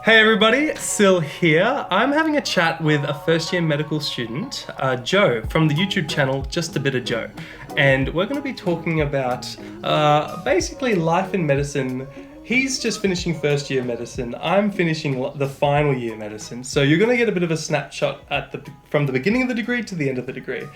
Hey everybody, Sil here. I'm having a chat with a first year medical student, Joe, from the YouTube channel Just a Bit of Joe. And we're going to be talking about basically life in medicine. He's just finishing first year medicine. I'm finishing the final year medicine. So you're going to get a bit of a snapshot from the beginning of the degree to the end of the degree.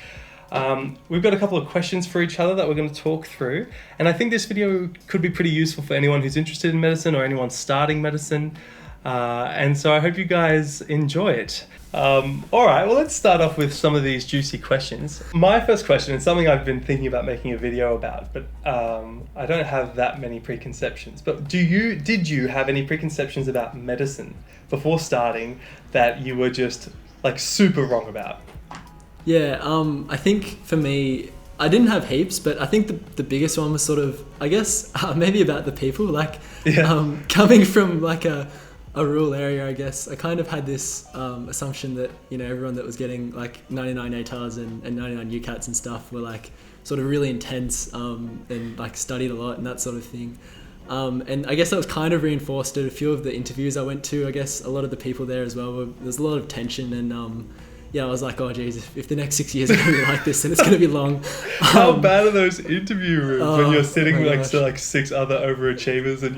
We've got a couple of questions for each other that we're going to talk through. And I think this video could be pretty useful for anyone who's interested in medicine or anyone starting medicine. And so I hope you guys enjoy it. All right, well, let's start off with some of these juicy questions. My first question is something I've been thinking about making a video about, but I don't have that many preconceptions. But did you have any preconceptions about medicine before starting that you were just like super wrong about? Yeah, I think for me, I didn't have heaps, but I think the biggest one was sort of, I guess, maybe about the people. Coming from like a rural area, I guess, I kind of had this assumption that, you know, everyone that was getting like 99 ATARs and 99 UCATs and stuff were like sort of really intense and like studied a lot and that sort of thing. And I guess that was kind of reinforced at a few of the interviews I went to. I guess a lot of the people there as well, there's a lot of tension and I was like, oh geez, if the next 6 years are going to be like this, then it's going to be long. How bad are those interview rooms when you're sitting next to like 6 other overachievers and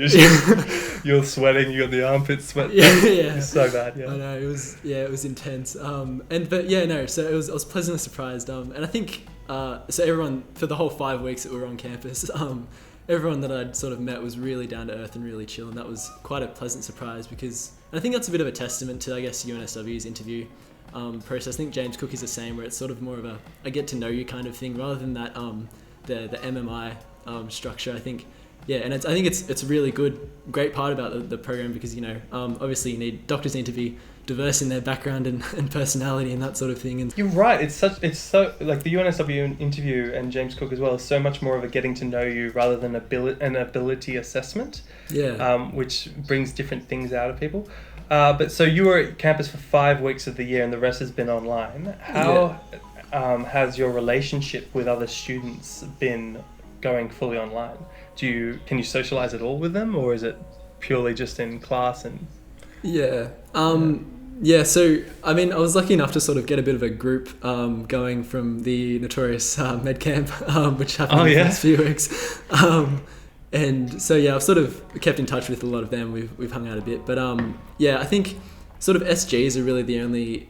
you're sweating, you got the armpit sweat. Yeah. It's so bad, yeah. I know, it was intense. So I was pleasantly surprised. And I think, so everyone, for the whole 5 weeks that we were on campus, everyone that I'd sort of met was really down to earth and really chill, and that was quite a pleasant surprise because I think that's a bit of a testament to, I guess, UNSW's interview process. I think James Cook is the same, where it's sort of more of a get to know you kind of thing rather than that the MMI structure. I think I think it's a really great part about the program because, you know, obviously doctors need to be diverse in their background and personality and that sort of thing. And you're right. It's so like the UNSW interview and James Cook as well is so much more of a getting to know you rather than an ability assessment. Yeah. Which brings different things out of people. But so you were at campus for 5 weeks of the year and the rest has been online. How has your relationship with other students been going fully online? Can you socialize at all with them, or is it purely just in class? And so I mean, I was lucky enough to sort of get a bit of a group going from the notorious med camp, which happened in the last few weeks. And so I've sort of kept in touch with a lot of them. We've hung out a bit, but I think sort of SGs are really the only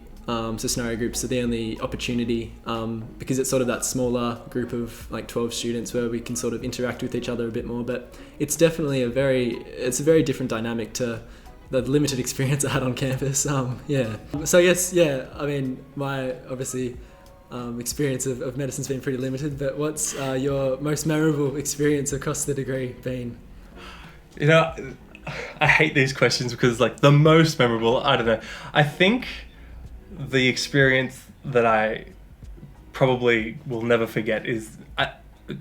scenario groups, so the only opportunity because it's sort of that smaller group of like 12 students where we can sort of interact with each other a bit more. But it's definitely a very different dynamic to the limited experience I had on campus. So I guess I mean, my obviously experience of medicine's been pretty limited, but what's your most memorable experience across the degree been? You know, I hate these questions because like the most memorable, I don't know. I think the experience that I probably will never forget is,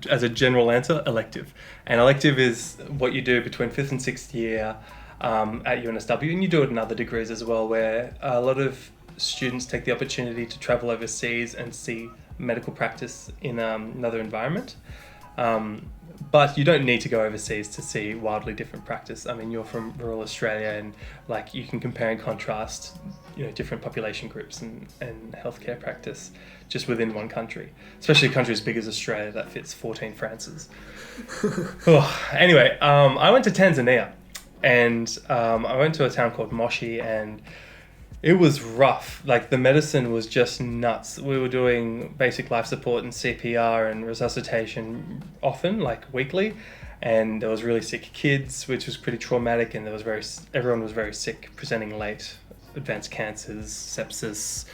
as a general answer, elective. And elective is what you do between 5th and 6th year at UNSW, and you do it in other degrees as well, where a lot of students take the opportunity to travel overseas and see medical practice in another environment. But you don't need to go overseas to see wildly different practice. I mean, you're from rural Australia and like you can compare and contrast, you know, different population groups and healthcare practice just within one country, especially a country as big as Australia that fits 14 Frances. Anyway, I went to Tanzania and I went to a town called Moshi, and it was rough. Like the medicine was just nuts. We were doing basic life support and CPR and resuscitation often, like weekly. And there was really sick kids, which was pretty traumatic. And everyone was very sick, presenting late, advanced cancers, sepsis,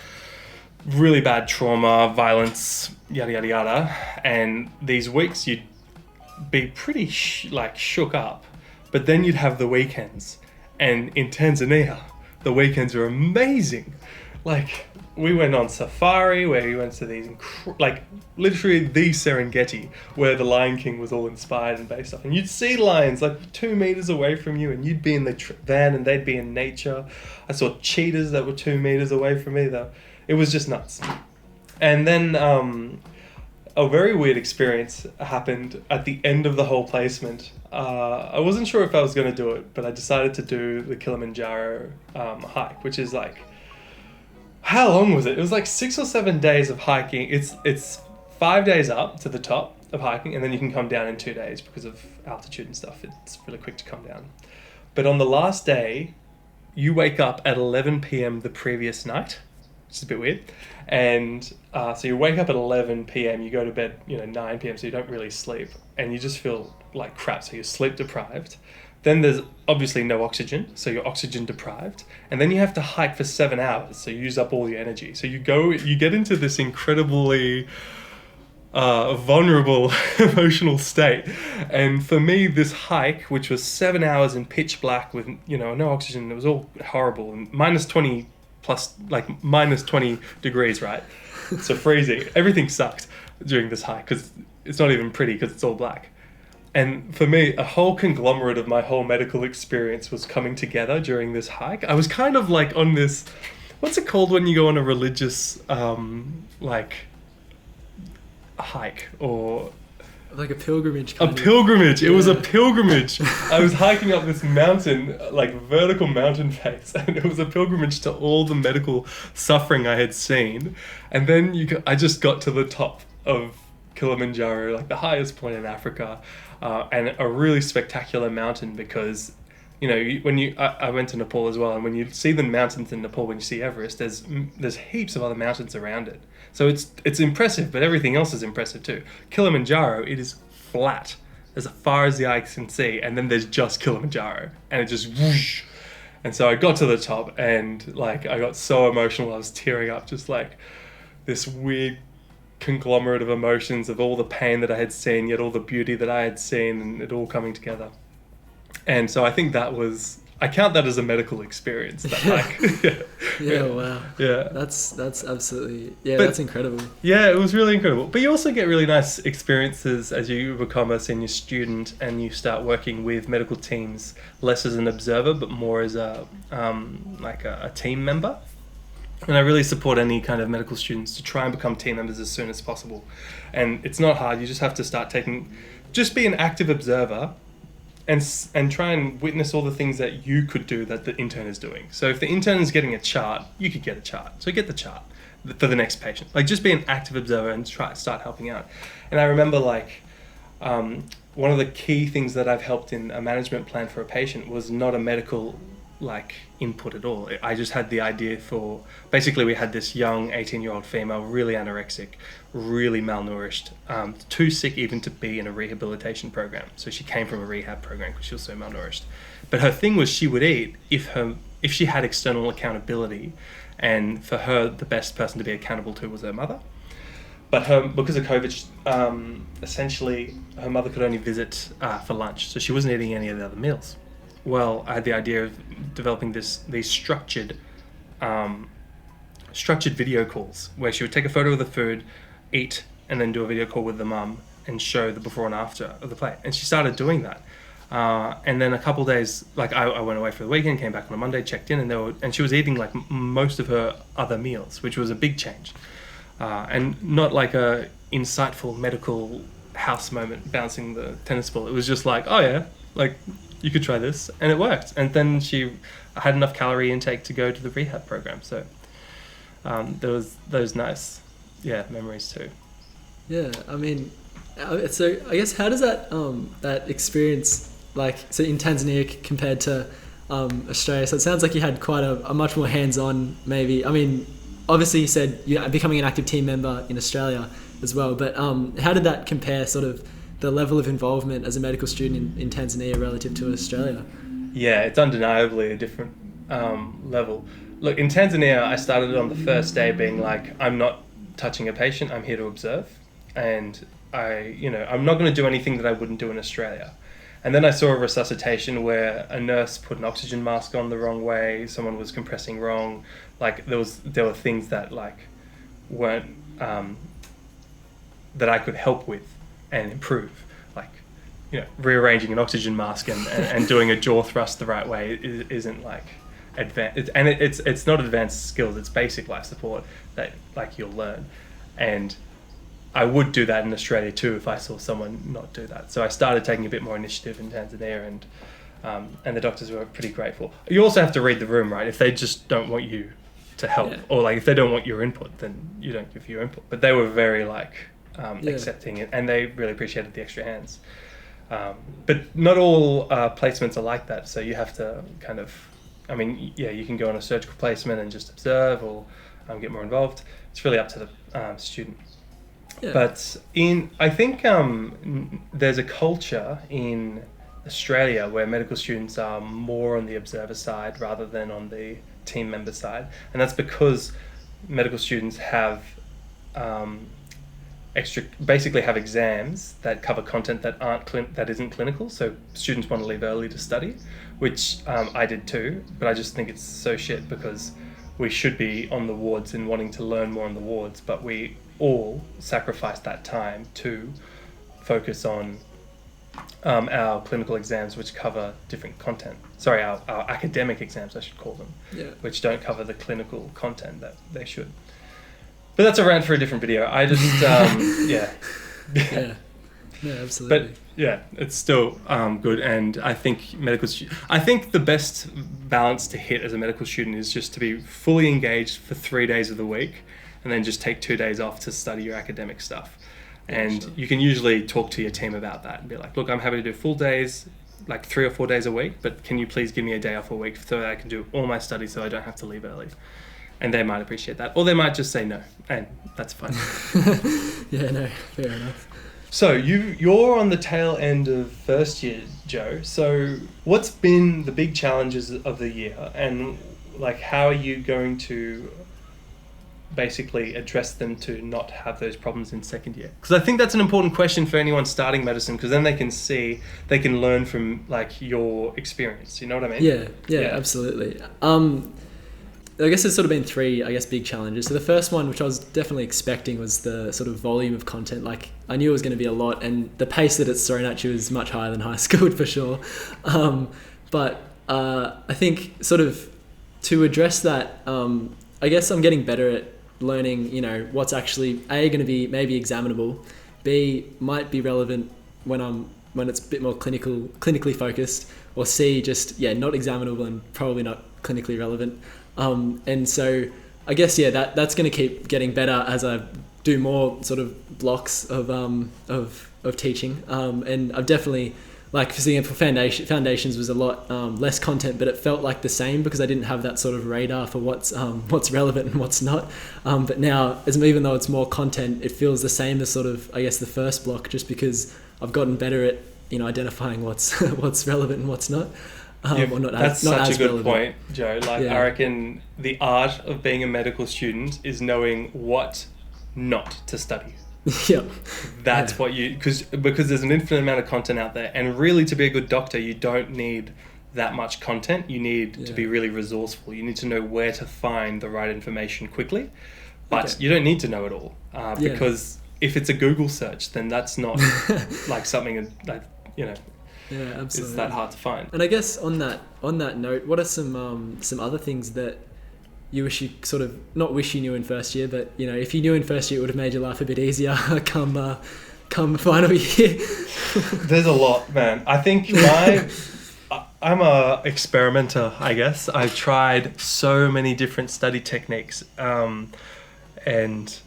really bad trauma, violence, yada, yada, yada. And these weeks you'd be pretty shook up, but then you'd have the weekends. And in Tanzania, the weekends were amazing. Like we went on safari where we went to these literally the Serengeti where the Lion King was all inspired and based off, and you'd see lions like 2 meters away from you, and you'd be in the van and they'd be in nature. I saw cheetahs that were 2 meters away from me though. It was just nuts. And then a very weird experience happened at the end of the whole placement. I wasn't sure if I was going to do it, but I decided to do the Kilimanjaro hike, which is like, how long was it? It was like 6 or 7 days of hiking. It's 5 days up to the top of hiking, and then you can come down in 2 days because of altitude and stuff. It's really quick to come down. But on the last day, you wake up at 11 p.m. the previous night, which is a bit weird. And so you wake up at 11 p.m, you go to bed, 9 p.m, so you don't really sleep. And you just feel like crap, so you're sleep deprived. Then there's obviously no oxygen, so you're oxygen deprived. And then you have to hike for 7 hours, so you use up all your energy. So you get into this incredibly vulnerable emotional state. And for me, this hike, which was 7 hours in pitch black with no oxygen, it was all horrible, and minus 20 degrees, right? So freezing. Everything sucked during this hike because it's not even pretty because it's all black. And for me, a whole conglomerate of my whole medical experience was coming together during this hike. I was kind of like on this, what's it called when you go on a religious hike, or like a pilgrimage. Pilgrimage. It was a pilgrimage. I was hiking up this mountain, like vertical mountain face, and it was a pilgrimage to all the medical suffering I had seen. And then I just got to the top of Kilimanjaro, like the highest point in Africa, and a really spectacular mountain because, I went to Nepal as well, and when you see the mountains in Nepal, when you see Everest, there's heaps of other mountains around it. So it's impressive, but everything else is impressive too. Kilimanjaro, it is flat as far as the eye can see, and then there's just Kilimanjaro, and it just whoosh. And so I got to the top, and like I got so emotional, I was tearing up, just like this weird conglomerate of emotions of all the pain that I had seen, yet all the beauty that I had seen, and it all coming together. And so I think I count that as a medical experience. That hike. Yeah, wow. Yeah. That's absolutely, that's incredible. Yeah, it was really incredible. But you also get really nice experiences as you become a senior student and you start working with medical teams, less as an observer, but more as a team member. And I really support any kind of medical students to try and become team members as soon as possible. And it's not hard. You just have to just be an active observer and try and witness all the things that you could do that the intern is doing. So if the intern is getting a chart, you could get a chart. So get the chart for the next patient. Like just be an active observer and start helping out. And I remember one of the key things that I've helped in a management plan for a patient was not a medical input at all. I just had the idea for, basically we had this young 18-year-old female, really anorexic, really malnourished, too sick even to be in a rehabilitation program. So she came from a rehab program because she was so malnourished. But her thing was she would eat if she had external accountability, and for her the best person to be accountable to was her mother. But because of COVID, essentially her mother could only visit for lunch, so she wasn't eating any of the other meals. Well, I had the idea of developing these structured video calls where she would take a photo of the food, eat, and then do a video call with the mum and show the before and after of the plate. And she started doing that. And then a couple of days, I went away for the weekend, came back on a Monday, checked in, and she was eating most of her other meals, which was a big change. And not like a insightful medical house moment bouncing the tennis ball. It was just like, oh yeah, you could try this, and it worked. And then she had enough calorie intake to go to the rehab program. So there was those nice, memories too. Yeah, I mean, so I guess how does that experience, so in Tanzania compared to Australia? So it sounds like you had quite a much more hands-on, maybe. I mean, obviously you said you're becoming an active team member in Australia as well, but how did that compare, sort of the level of involvement as a medical student in Tanzania relative to Australia? Yeah, it's undeniably a different level. Look, in Tanzania, I started on the first day being like, I'm not touching a patient, I'm here to observe. And I'm not going to do anything that I wouldn't do in Australia. And then I saw a resuscitation where a nurse put an oxygen mask on the wrong way, someone was compressing wrong. There were things that weren't, that I could help with and improve, rearranging an oxygen mask and doing a jaw thrust the right way isn't advanced, and it's not advanced skills, it's basic life support that you'll learn. And I would do that in Australia too if I saw someone not do that. So I started taking a bit more initiative in Tanzania, and the doctors were pretty grateful. You also have to read the room, right? If they just don't want you to help, or like if they don't want your input, then you don't give your input. But they were very accepting it, and they really appreciated the extra hands. But not all placements are like that. So you have to kind of, you can go on a surgical placement and just observe, or get more involved. It's really up to the student. Yeah. But I think there's a culture in Australia where medical students are more on the observer side rather than on the team member side, and that's because medical students have basically have exams that cover content that isn't clinical. So students want to leave early to study, which I did too, but I just think it's so shit because we should be on the wards and wanting to learn more on the wards, but we all sacrifice that time to focus on our clinical exams, which cover different content. Sorry, our academic exams, I should call them, which don't cover the clinical content that they should. But that's a rant for a different video. I just, yeah, absolutely. But yeah, it's still good, and I think I think the best balance to hit as a medical student is just to be fully engaged for 3 days of the week, and then just take 2 days off to study your academic stuff. And you can usually talk to your team about that and be like, look, I'm happy to do full days, like 3 or 4 days a week, but can you please give me a day off a week so that I can do all my studies so I don't have to leave early? And they might appreciate that. Or they might just say no, and that's fine. Yeah, no, fair enough. So you're on the tail end of first year, Joe. So what's been the big challenges of the year, and like how are you going to basically address them to not have those problems in second year? Because I think that's an important question for anyone starting medicine, because then they can learn from like your experience. You know what I mean? Yeah, absolutely. I guess there's sort of been 3, big challenges. So the first one, which I was definitely expecting, was the sort of volume of content. Like I knew it was going to be a lot, and the pace that it's thrown at you is much higher than high school for sure. But I think sort of to address that, I guess I'm getting better at learning, what's actually A, going to be maybe examinable, B, might be relevant when it's a bit more clinically focused, or C, just not examinable and probably not clinically relevant. And so I guess that's going to keep getting better as I do more sort of blocks of teaching. And I've definitely, like, for example, foundations was a lot less content, but it felt like the same because I didn't have that sort of radar for what's relevant and what's not. But now, even though it's more content, it feels the same as sort of, I guess, the first block, just because I've gotten better at identifying what's relevant and what's not. That's such a good point, Joe. I reckon the art of being a medical student is knowing what not to study. That's what because there's an infinite amount of content out there, and really to be a good doctor you don't need that much content. You need to be really resourceful. You need to know where to find the right information quickly, but you don't need to know it all, because if it's a Google search, then that's not like something that absolutely. It's that hard to find. And I guess on that note, what are some other things that you wish you sort of, not wish you knew in first year, but if you knew in first year, it would have made your life a bit easier come final year? There's a lot, man. I think I'm a experimenter, I guess. I've tried so many different study techniques, and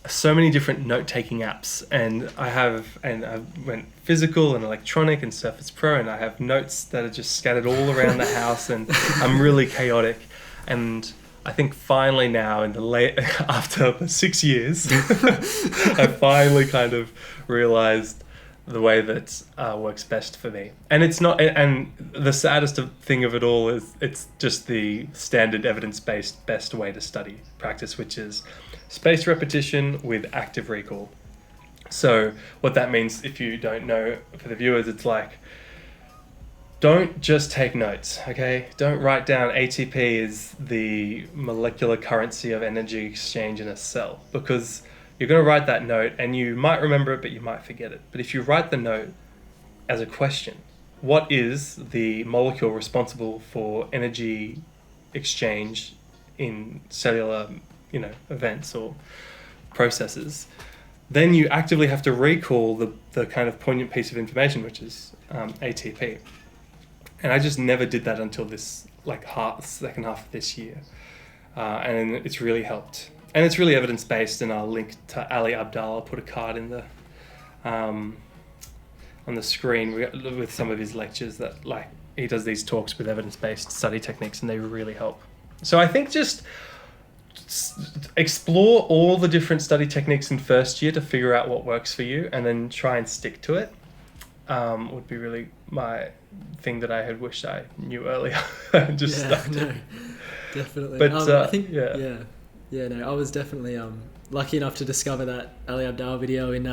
so many different note-taking apps, and I went physical and electronic and Surface Pro, and I have notes that are just scattered all around the house, and I'm really chaotic. And I think finally now, after the 6 years, I finally kind of realized the way that works best for me. And it's not, and the saddest thing of it all is it's just the standard evidence-based best way to study practice, which is spaced repetition with active recall. So what that means, if you don't know, for the viewers, it's like, don't just take notes, okay? Don't write down ATP is the molecular currency of energy exchange in a cell, because you're going to write that note and you might remember it, but you might forget it. But if you write the note as a question, what is the molecule responsible for energy exchange in cellular, events or processes, then you actively have to recall the kind of poignant piece of information, which is ATP. And I just never did that until this second half of this year. And it's really helped. And it's really evidence-based, and I'll link to Ali Abdal. I'll put a card in the on the screen with some of his lectures that he does these talks with evidence-based study techniques, and they really help. So I think just explore all the different study techniques in first year to figure out what works for you, and then try and stick to it. Would be really my thing that I had wished I knew earlier. Just stuck to it. Definitely. But I think I was definitely lucky enough to discover that Ali Abdal video in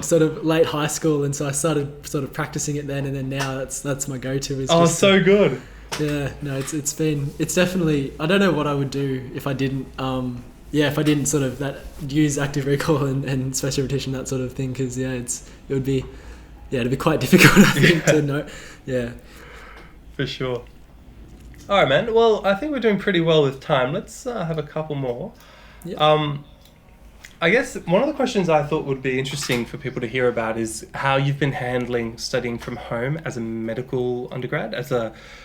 sort of late high school, and so I started sort of practicing it then, and then now that's my go-to. So good. Yeah, no, it's definitely, I don't know what I would do if I didn't if I didn't sort of use active recall and spatial repetition, that sort of thing, because it'd be quite difficult, I think, to know. Yeah, for sure. All right, man. Well, I think we're doing pretty well with time. Let's have a couple more. Yeah. I guess one of the questions I thought would be interesting for people to hear about is how you've been handling studying from home as a medical undergrad,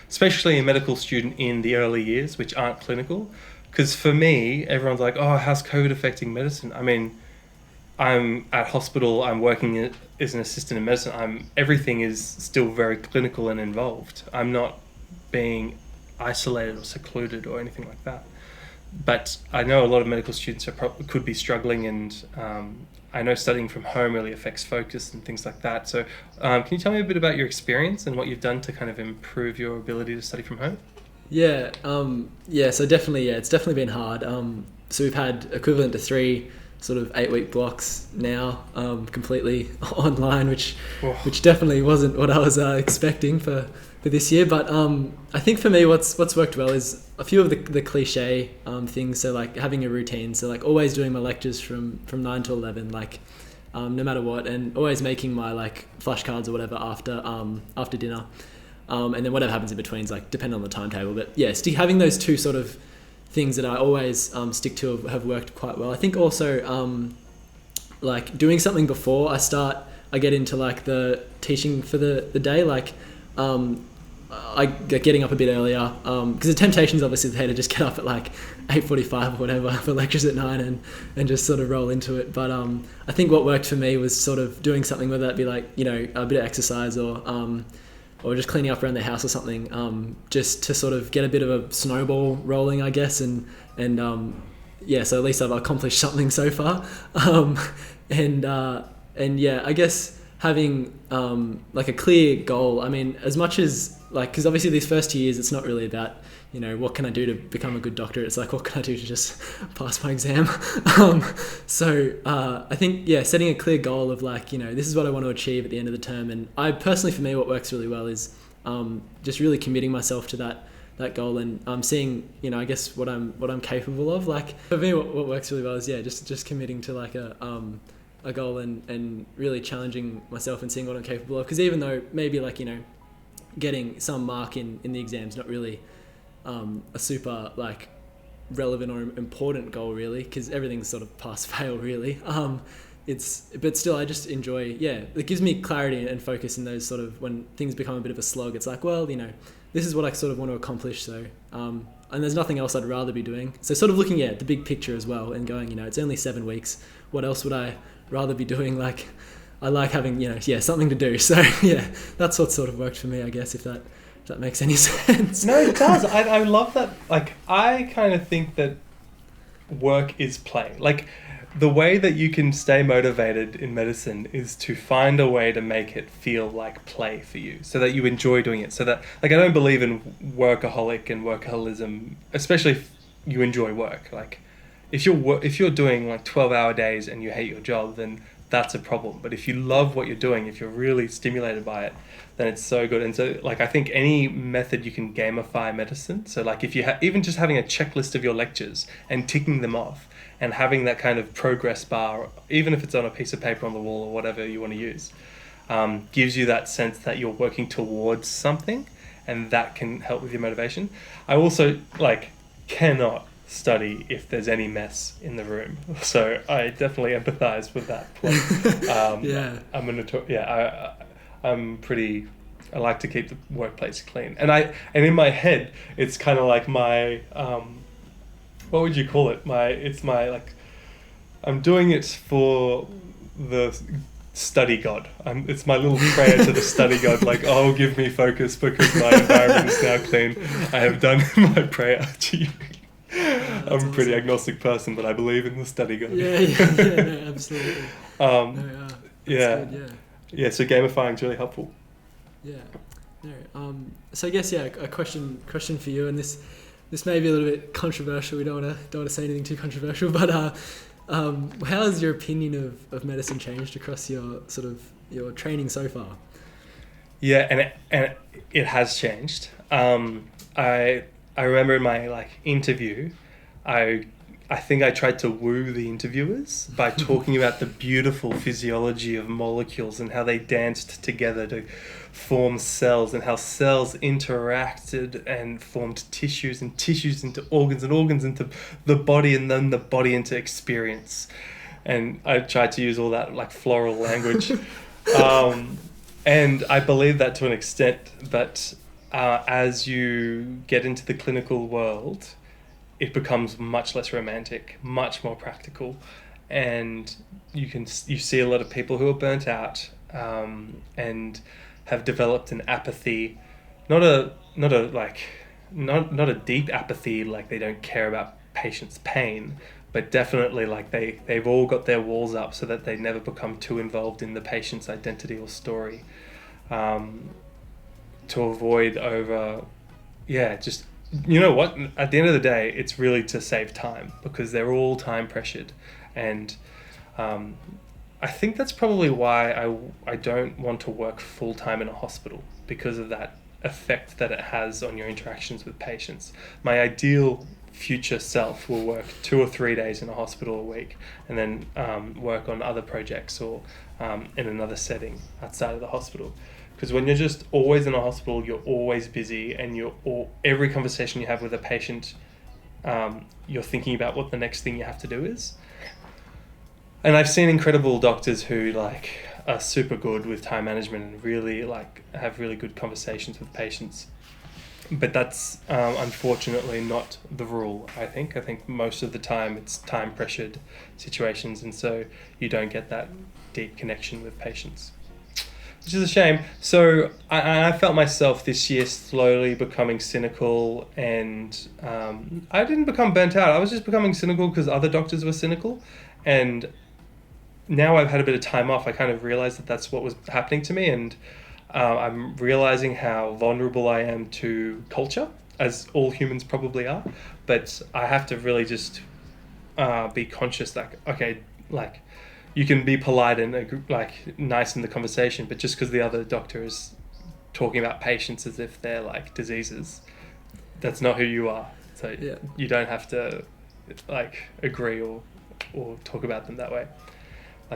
especially a medical student in the early years, which aren't clinical. Because for me, everyone's like, oh, how's COVID affecting medicine? I mean, I'm at hospital, I'm working as an assistant in medicine. Everything is still very clinical and involved. I'm not being isolated or secluded or anything like that. But I know a lot of medical students could be struggling, and I know studying from home really affects focus and things like that. So can you tell me a bit about your experience and what you've done to kind of improve your ability to study from home? Yeah, so definitely, it's definitely been hard. So we've had equivalent to 3 sort of 8-week blocks now, completely online, which definitely wasn't what I was expecting for this year. But I think for me, what's worked well is a few of the cliche things. So like having a routine. So like always doing my lectures from 9 to 11, no matter what, and always making my flashcards or whatever after dinner. And then whatever happens in between is depend on the timetable. But yeah, having those 2 sort of things that I always stick to have worked quite well. I think also doing something before I get into the teaching for the day. I get getting up a bit earlier because the temptation's obviously there to just get up at 8:45 or whatever for lectures at 9 and just sort of roll into it. But I think what worked for me was sort of doing something, whether that be a bit of exercise or just cleaning up around the house or something, just to sort of get a bit of a snowball rolling, I guess, so at least I've accomplished something so far. I guess having a clear goal. I mean, as much as because obviously these first 2 years, it's not really about what can I do to become a good doctor. It's what can I do to just pass my exam. So I think setting a clear goal of this is what I want to achieve at the end of the term. And I personally, for me, what works really well is just really committing myself to that goal and seeing I guess what I'm capable of. For me, what works really well is just committing to a goal and really challenging myself and seeing what I'm capable of. Because even though maybe getting some mark in the exam's not really a super relevant or important goal really, because everything's sort of pass fail really. But still I just enjoy, it gives me clarity and focus in those sort of, when things become a bit of a slog, it's this is what I sort of want to accomplish. So and there's nothing else I'd rather be doing. So sort of looking at the big picture as well and going, it's only 7 weeks. What else would I rather be doing? I like having, something to do. So that's what sort of worked for me, I guess, if that makes any sense. No, it does. I love that. I kind of think that work is play. The way that you can stay motivated in medicine is to find a way to make it feel like play for you, so that you enjoy doing it. So that, I don't believe in workaholic and workaholism, especially if you enjoy work. If you're doing 12-hour days and you hate your job, then that's a problem. But if you love what you're doing, if you're really stimulated by it, then it's so good. And so I think any method you can gamify medicine. So if you even just having a checklist of your lectures and ticking them off and having that kind of progress bar, even if it's on a piece of paper on the wall or whatever you want to use, gives you that sense that you're working towards something, and that can help with your motivation. I also cannot study if there's any mess in the room. So I definitely empathize with that point. I'm going to talk. Yeah, I'm pretty. I like to keep the workplace clean, and in my head, it's kind of like my what would you call it? It's my like, I'm doing it for the study God. It's my little prayer to the study God, like, oh, give me focus because my environment is now clean. I have done my prayer to you. I'm a pretty agnostic person, but I believe in the study God. Yeah, no, absolutely. Yeah, so gamifying is really helpful. Yeah. No. So I guess a question for you, and this may be a little bit controversial. We don't want to say anything too controversial, but how has your opinion of medicine changed across your your training so far? Yeah, and it has changed. I remember in my interview, I think I tried to woo the interviewers by talking about the beautiful physiology of molecules and how they danced together to form cells, and how cells interacted and formed tissues, and tissues into organs, and organs into the body, and then the body into experience. And I tried to use all that floral language. And I believe that to an extent, but as you get into the clinical world, it becomes much less romantic, much more practical, and you see a lot of people who are burnt out and have developed an apathy, not a deep apathy, like they don't care about patients' pain, but definitely they've all got their walls up so that they never become too involved in the patient's identity or story, to avoid just. You know what? At the end of the day, it's really to save time, because they're all time pressured, and I think that's probably why I don't want to work full time in a hospital, because of that effect that it has on your interactions with patients. My ideal future self will work 2 or 3 days in a hospital a week, and then work on other projects or in another setting outside of the hospital. Because when you're just always in a hospital, you're always busy, and every conversation you have with a patient, you're thinking about what the next thing you have to do is. And I've seen incredible doctors who are super good with time management and really have really good conversations with patients. But that's unfortunately not the rule, I think. I think most of the time it's time pressured situations, and so you don't get that deep connection with patients, which is a shame. So I felt myself this year slowly becoming cynical, and I didn't become burnt out. I was just becoming cynical because other doctors were cynical. And now I've had a bit of time off, I kind of realized that that's what was happening to me. And I'm realizing how vulnerable I am to culture, as all humans probably are. But I have to really just be conscious that, okay, you can be polite and nice in the conversation, but just because the other doctor is talking about patients as if they're diseases, that's not who you are. So you don't have to agree or talk about them that way.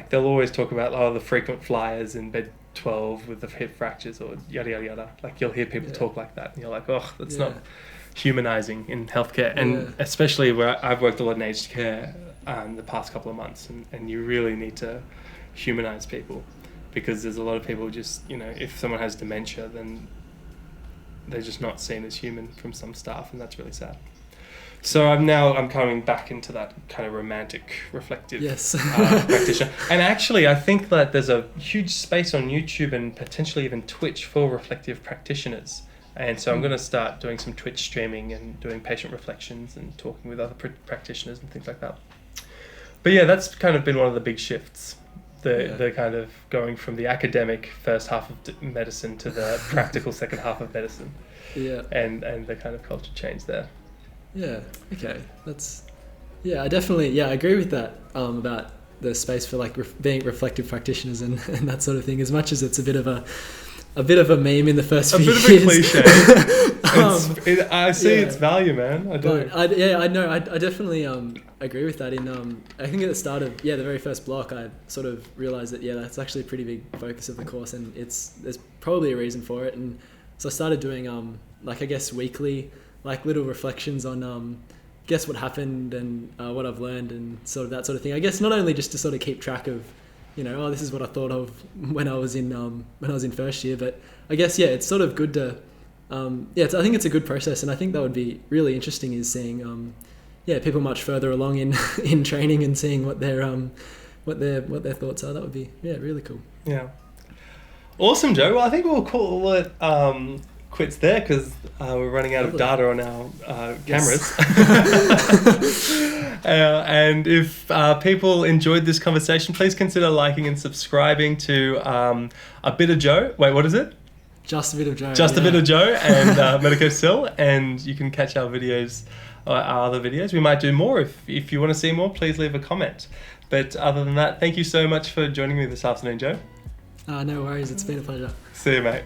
They'll always talk about the frequent flyers in bed 12 with the hip fractures or yada yada yada. You'll hear people talk like that, and you're like, oh, that's not humanizing in healthcare. And especially where I've worked a lot in aged care the past couple of months, and you really need to humanize people, because there's a lot of people just, if someone has dementia, then they're just not seen as human from some staff, and that's really sad. So I'm coming back into that kind of romantic, reflective practitioner. And actually, I think that there's a huge space on YouTube and potentially even Twitch for reflective practitioners. And so I'm going to start doing some Twitch streaming and doing patient reflections and talking with other practitioners and things like that. But yeah, that's kind of been one of the big shifts. The kind of going from the academic first half of medicine to the practical second half of medicine. Yeah. And the kind of culture change there. Yeah. Okay. I definitely I agree with that about the space for being reflective practitioners and that sort of thing. As much as it's a bit of a meme in the first few years. A bit of a cliche. I see its value, man. I do. I know. I definitely agree with that. I think at the start of the very first block, I sort of realized that that's actually a pretty big focus of the course, and there's probably a reason for it. And so I started doing I guess weekly little reflections on guess what happened and what I've learned and sort of that sort of thing. I guess not only just to sort of keep track of, this is what I thought of when I was in first year, but I guess it's sort of good to I think it's a good process, and I think that would be really interesting is seeing people much further along in training and seeing what their thoughts are. That would be really cool. Yeah. Awesome, Joe. Well, I think we'll call it quits there because we're running out of data on our cameras. And if people enjoyed this conversation, please consider liking and subscriing to A Bit of Joe. Wait, what is it? Just a Bit of Joe. Just a Bit of Joe and Medico still. And you can catch our videos, our other videos. We might do more. If you want to see more, please leave a comment. But other than that, thank you so much for joining me this afternoon, Joe. No worries. It's been a pleasure. See you, mate.